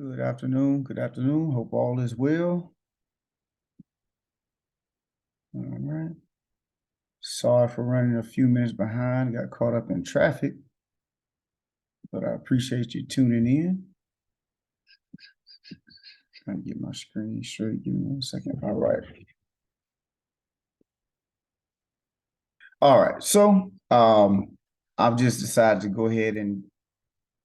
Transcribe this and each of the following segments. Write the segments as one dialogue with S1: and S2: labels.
S1: Good afternoon. Good afternoon. Hope all is well. All right. Sorry for running a few minutes behind. Got caught up in traffic, but I appreciate you tuning in. Trying to get my screen straight. Give me 1 second. All right. All right. So, I've just decided to go ahead and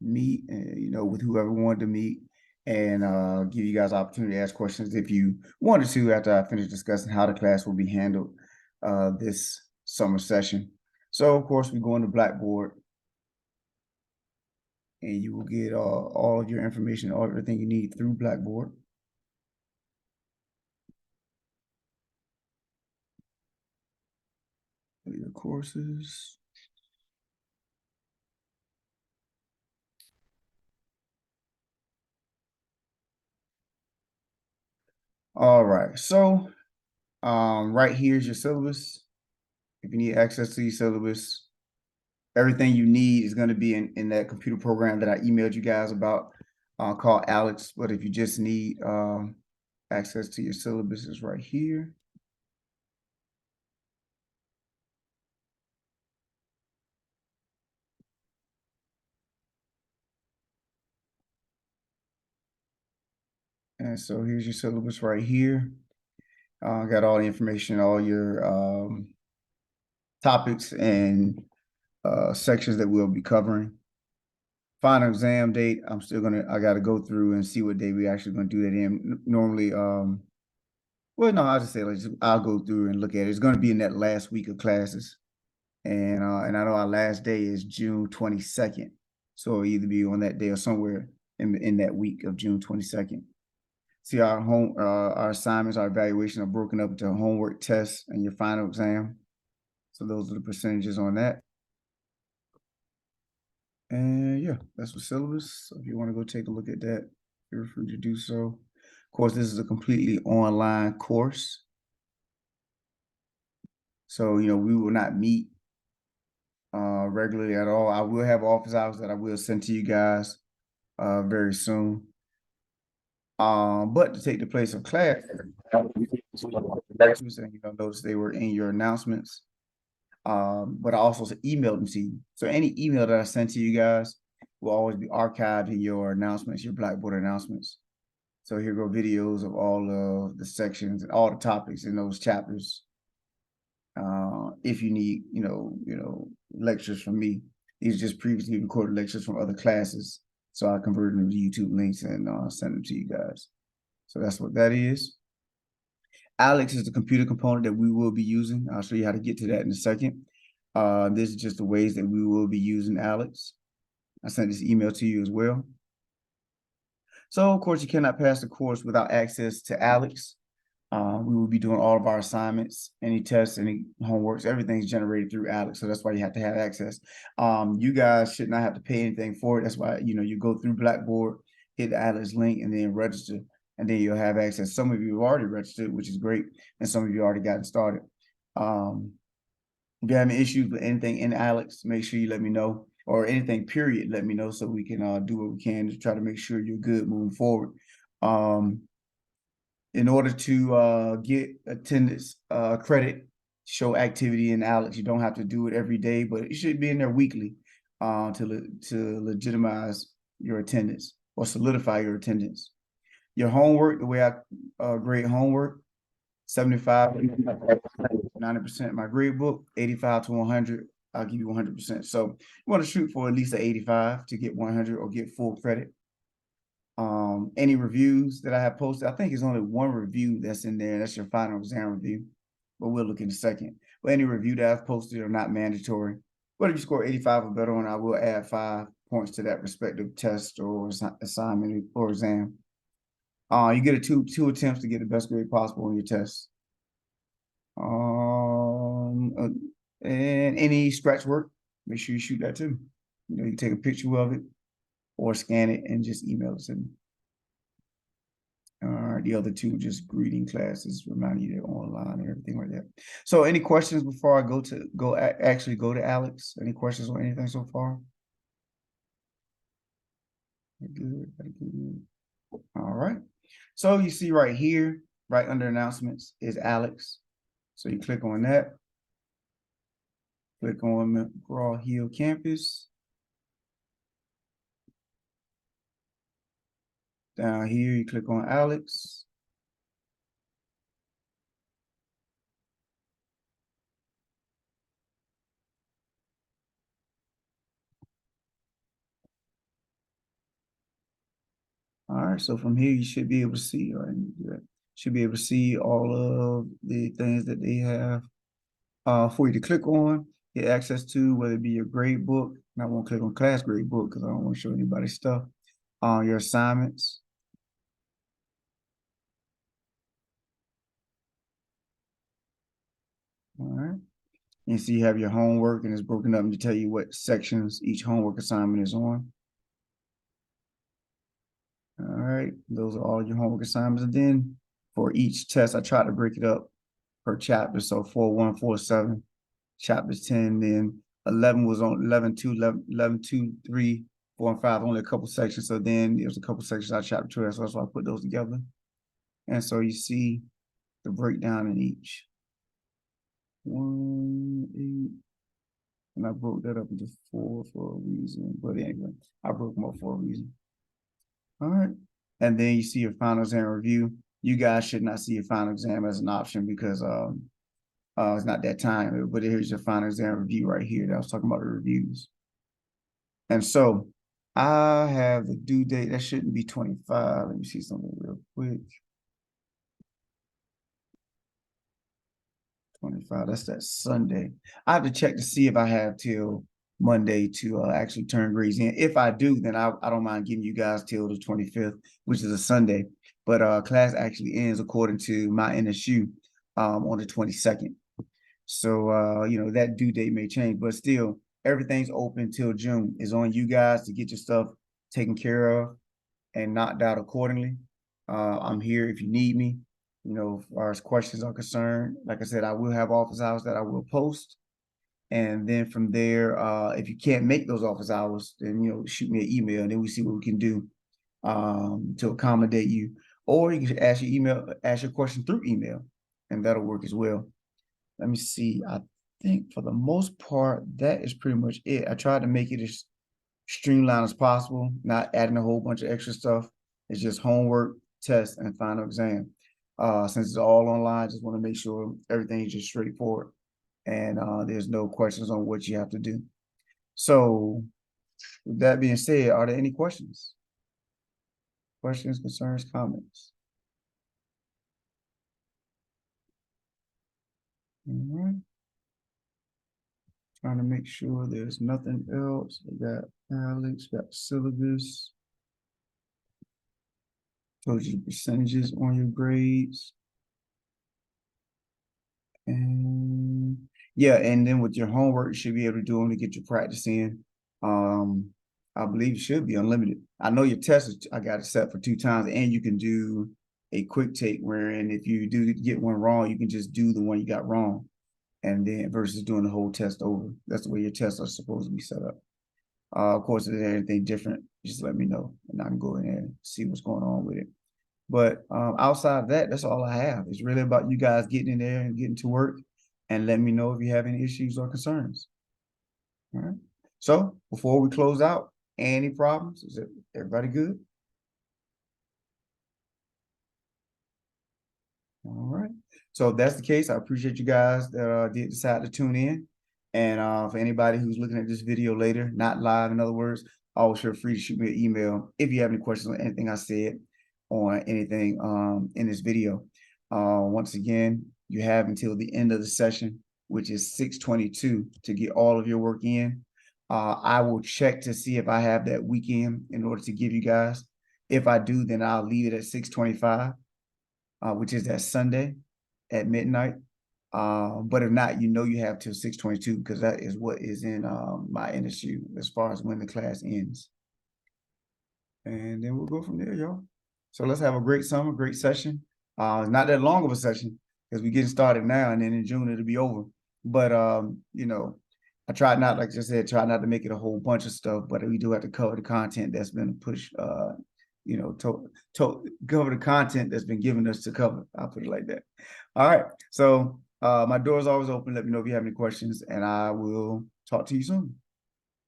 S1: meet, with whoever wanted to meet, and give you guys opportunity to ask questions if you wanted to after I finish discussing how the class will be handled this summer session. So, of course, we go into Blackboard, and you will get all of your information, everything you need through Blackboard. Your courses. All right, so right here is your syllabus. If you need access to your syllabus, everything you need is going to be in that computer program that I emailed you guys about called Alex. But if you just need access to your syllabus, is right here. And so here's your syllabus right here. Got all the information, all your topics and sections that we'll be covering. Final exam date, I got to go through and see what day we actually going to do that in. Normally, well, no, I'll just say, I'll go through and look at it. It's going to be in that last week of classes. And I know our last day is June 22nd. So it'll either be on that day or somewhere in that week of June 22nd. See, our assignments, our evaluation are broken up into homework, tests, and your final exam. So those are the percentages on that. And yeah, that's the syllabus. So if you want to go take a look at that, feel free to do so. Of course, this is a completely online course. So, we will not meet regularly at all. I will have office hours that I will send to you guys very soon. But to take the place of class, notice they were in your announcements. But I also emailed them to you. So any email that I sent to you guys will always be archived in your announcements, your Blackboard announcements. So here go videos of all of the sections and all the topics in those chapters. If you need, lectures from me, these are just previously recorded lectures from other classes. So I converted them to YouTube links and send them to you guys. So that's what that is. Alex is the computer component that we will be using. I'll show you how to get to that in a second. This is just the ways that we will be using Alex. I sent this email to you as well. So, of course, you cannot pass the course without access to Alex. We will be doing all of our assignments, any tests, any homeworks, everything's generated through Alex. So that's why you have to have access. You guys should not have to pay anything for it. That's why, you go through Blackboard, hit the Alex link, and then register, and then you'll have access. Some of you have already registered, which is great, and some of you already gotten started. If you have any issues with anything in Alex, make sure you let me know, or anything period, let me know so we can do what we can to try to make sure you're good moving forward. In order to get attendance credit, show activity in Alex, you don't have to do it every day, but it should be in there weekly to legitimize your attendance or solidify your attendance. Your homework, the way I grade homework, 75, 90% my grade book, 85 to 100, I'll give you 100%. So you want to shoot for at least an 85 to get 100 or get full credit. Any reviews that I have posted, I think it's only one review that's in there. That's your final exam review, but we'll look in a second. But any review that I've posted are not mandatory. But if you score 85 or better on, I will add 5 points to that respective test or assignment or exam. You get two attempts to get the best grade possible on your test. And any scratch work, make sure you shoot that too. You can take a picture of it or scan it and just email it to me. The other two just greeting classes, reminding you they're online and everything like that. So any questions before I actually go to Alex? Any questions on anything so far? Good. All right. So you see right here, right under announcements is Alex. So you click on that. Click on McGraw-Hill campus. Down here, you click on Alex. All right, so from here, you should be able to see, all right, should be able to see all of the things that they have for you to click on, get access to, whether it be your grade book. And I won't click on class grade book because I don't want to show anybody stuff. Your assignments. All right. And so you have your homework and it's broken up to tell you what sections each homework assignment is on. All right, those are all your homework assignments. And then for each test, I try to break it up per chapter. So 4-1, 4-7, chapters 10, then 11 was on 11-2, 11-2, 3, 4, and 5, only a couple sections. So then there's a couple sections out of chapter 12. So that's why I put those together. And so you see the breakdown in each. 1, 8, and I broke that up into 4 for a reason. But anyway, I broke them up for a reason. All right. And then you see your final exam review. You guys should not see your final exam as an option because it's not that time. But here's your final exam review right here that I was talking about the reviews. And so I have the due date. That shouldn't be 25. Let me see something real quick. 25, that's that Sunday. I have to check to see if I have till Monday to actually turn grades in. If I do, then I don't mind giving you guys till the 25th, which is a Sunday. But class actually ends according to my NSU on the 22nd. So that due date may change, but still everything's open till June. It's on you guys to get your stuff taken care of and knocked out accordingly. I'm here if you need me. As far as questions are concerned, like I said, I will have office hours that I will post. And then from there, if you can't make those office hours, then, shoot me an email and then we see what we can do to accommodate you. Or you can ask your question through email, and that'll work as well. Let me see. I think for the most part, that is pretty much it. I tried to make it as streamlined as possible, not adding a whole bunch of extra stuff. It's just homework, test, and final exam. Since it's all online, just want to make sure everything is just straightforward and there's no questions on what you have to do. So with that being said, are there any questions? Questions, concerns, comments? All right. Trying to make sure there's nothing else. We got Alex, got syllabus. Told you the percentages on your grades. And yeah, and then with your homework, you should be able to do them to get your practice in. I believe it should be unlimited. I know your test, I got it set for 2 times, and you can do a quick take wherein if you do get one wrong, you can just do the one you got wrong. And then versus doing the whole test over. That's the way your tests are supposed to be set up. Of course, if there's anything different, just let me know and I can go in there and see what's going on with it. But outside of that, that's all I have. It's really about you guys getting in there and getting to work and let me know if you have any issues or concerns. All right. So before we close out, any problems? Is everybody good? All right. So if that's the case, I appreciate you guys that did decide to tune in. And for anybody who's looking at this video later, not live, in other words, always feel free to shoot me an email if you have any questions on anything I said or anything in this video. Once again, you have until the end of the session, which is 6:22, to get all of your work in. I will check to see if I have that weekend in order to give you guys. If I do, then I'll leave it at 6:25. Which is that Sunday at midnight. But if not, you have till 6:22 because that is what is in my NSU as far as when the class ends. And then we'll go from there, y'all. So let's have a great summer, great session. It's not that long of a session because we're getting started now, and then in June it'll be over. But I tried not, like I said, try not to make it a whole bunch of stuff, but we do have to cover the content that's been pushed you know, cover the content that's been given us to cover. I'll put it like that. All right. So my door is always open. Let me know if you have any questions, and I will talk to you soon.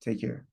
S1: Take care.